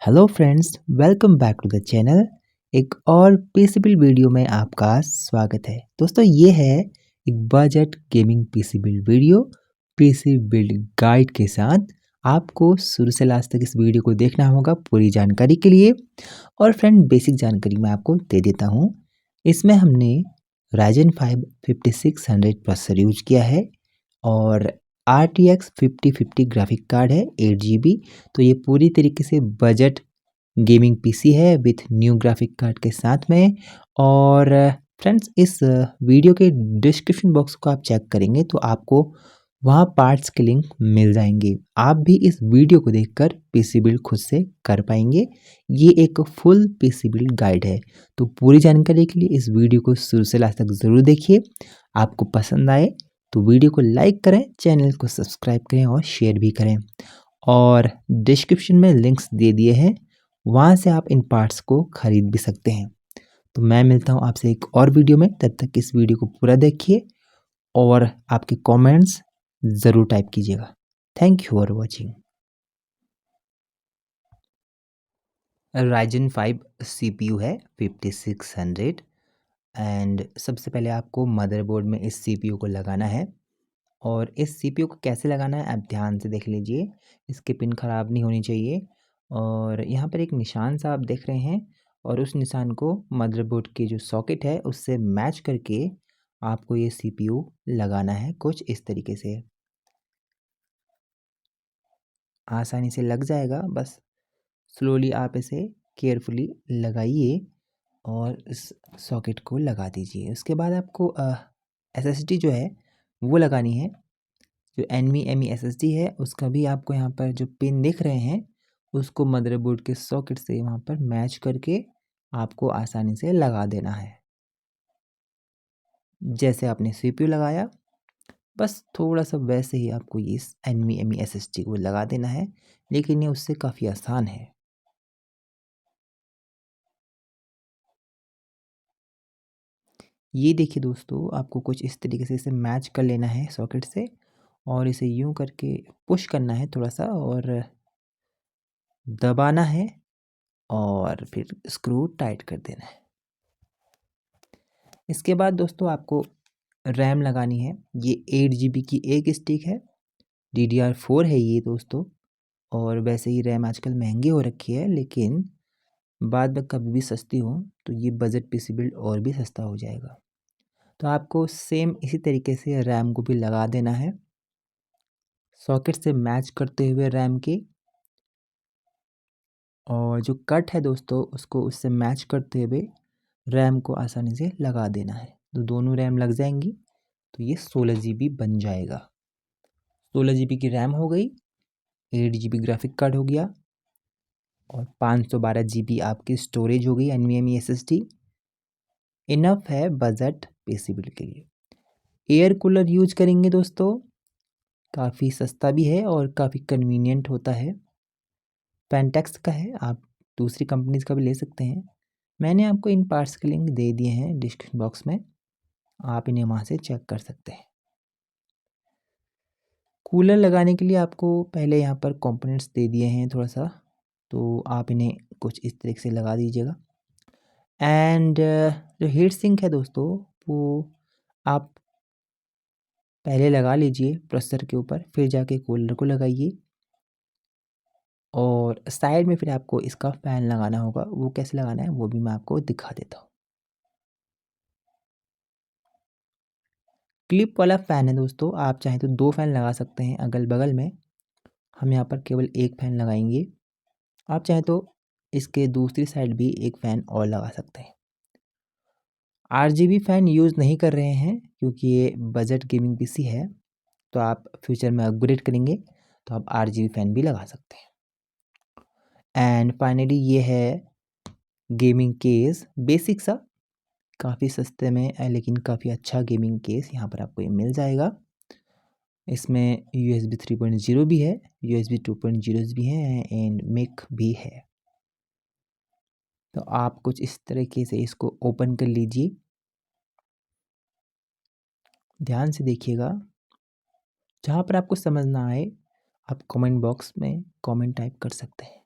Hello friends, welcome back to the channel. एक और PC build video में आपका स्वागत है। दोस्तों ये है एक budget gaming PC build video, PC build guide के साथ। आपको शुरू से लास्ट तक इस वीडियो को देखना होगा पूरी जानकारी के लिए। और फ्रेंड, बेसिक जानकारी मैं आपको दे देता हूँ। इसमें हमने Ryzen 5 5600 प्रोसेसर यूज किया है और RTX 5050 ग्राफिक कार्ड है 8 GB। तो ये पूरी तरीके से बजट गेमिंग पीसी है विथ न्यू ग्राफिक कार्ड के साथ में। और फ्रेंड्स, इस वीडियो के डिस्क्रिप्शन बॉक्स को आप चेक करेंगे तो आपको वहाँ पार्ट्स के लिंक मिल जाएंगे। आप भी इस वीडियो को देखकर पीसी बिल्ड खुद से कर पाएंगे। ये एक फुल पीसी बिल्ड गाइड है, तो पूरी जानकारी के लिए इस वीडियो को शुरू से लास्ट तक ज़रूर देखिए। आपको पसंद आए तो वीडियो को लाइक करें, चैनल को सब्सक्राइब करें और शेयर भी करें। और डिस्क्रिप्शन में लिंक्स दे दिए हैं, वहाँ से आप इन पार्ट्स को खरीद भी सकते हैं। तो मैं मिलता हूँ आपसे एक और वीडियो में, तब तक इस वीडियो को पूरा देखिए और आपके कमेंट्स ज़रूर टाइप कीजिएगा। Thank you for watching. Ryzen 5 CPU है 5600। एंड सबसे पहले आपको मदरबोर्ड में इस CPU को लगाना है। और इस CPU को कैसे लगाना है आप ध्यान से देख लीजिए, इसके पिन ख़राब नहीं होनी चाहिए। और यहाँ पर एक निशान सा आप देख रहे हैं, और उस निशान को मदरबोर्ड की जो सॉकेट है उससे मैच करके आपको ये CPU लगाना है कुछ इस तरीके से। आसानी से लग जाएगा, बस स्लोली आप इसे केयरफुली लगाइए और इस सॉकेट को लगा दीजिए। उसके बाद आपको SSD जो है वो लगानी है। जो NVMe SSD है उसका भी आपको यहाँ पर जो पिन दिख रहे हैं उसको मदरबोर्ड के सॉकेट से वहाँ पर मैच करके आपको आसानी से लगा देना है। जैसे आपने CPU लगाया, बस थोड़ा सा वैसे ही आपको ये इस NVMe SSD को लगा देना है, लेकिन ये उससे काफ़ी आसान है। ये देखिए दोस्तों, आपको कुछ इस तरीके से इसे मैच कर लेना है सॉकेट से, और इसे यूं करके पुश करना है थोड़ा सा और दबाना है, और फिर स्क्रू टाइट कर देना है। इसके बाद दोस्तों आपको रैम लगानी है। ये 8 GB की एक स्टिक है, DDR4 है ये दोस्तों। और वैसे ही रैम आजकल महंगी हो रखी है, लेकिन बाद में कभी भी सस्ती हो तो ये बजट पीसी बिल्ड और भी सस्ता हो जाएगा। तो आपको सेम इसी तरीके से रैम को भी लगा देना है, सॉकेट से मैच करते हुए रैम की। और जो कट है दोस्तों उसको उससे मैच करते हुए रैम को आसानी से लगा देना है। तो दोनों रैम लग जाएंगी तो ये 16 GB बन जाएगा। 16 GB की रैम हो गई, 8 GB ग्राफिक कार्ड हो गया, और 512 GB आपकी स्टोरेज हो गई NVMe SSD। इनफ है बजट पीसी बिल्ड के लिए। एयर कूलर यूज करेंगे दोस्तों, काफ़ी सस्ता भी है और काफ़ी कन्वीनियंट होता है। पेंटेक्स का है, आप दूसरी कंपनीज का भी ले सकते हैं। मैंने आपको इन पार्ट्स के लिंक दे दिए हैं डिस्क्रिप्शन बॉक्स में, आप इन्हें वहाँ से चेक कर सकते हैं। कूलर लगाने के लिए आपको पहले यहाँ पर कंपोनेंट्स दे दिए हैं थोड़ा सा, तो आप इन्हें कुछ इस तरीके से लगा दीजिएगा। एंड जो हीट सिंक है दोस्तों, वो आप पहले लगा लीजिए प्रोसेसर के ऊपर, फिर जाके कूलर को लगाइए। और साइड में फिर आपको इसका फ़ैन लगाना होगा, वो कैसे लगाना है वो भी मैं आपको दिखा देता हूँ। क्लिप वाला फ़ैन है दोस्तों, आप चाहें तो 2 फ़ैन लगा सकते हैं अगल बगल में। हम यहाँ पर केवल एक फ़ैन लगाएंगे। आप चाहें तो इसके दूसरी साइड भी एक फ़ैन और लगा सकते हैं। RGB फ़ैन यूज़ नहीं कर रहे हैं क्योंकि ये बजट गेमिंग पीसी है। तो आप फ्यूचर में अपग्रेड करेंगे तो आप RGB फ़ैन भी लगा सकते हैं। एंड फाइनली ये है गेमिंग केस, बेसिक सा, काफ़ी सस्ते में लेकिन काफ़ी अच्छा गेमिंग केस यहाँ पर आपको ये मिल जाएगा। इसमें USB 3.0 भी है, USB 2.0 भी है एंड मिक भी है। तो आप कुछ इस तरीके से इसको ओपन कर लीजिए, ध्यान से देखिएगा। जहाँ पर आपको समझ ना आए आप कमेंट बॉक्स में कमेंट टाइप कर सकते हैं।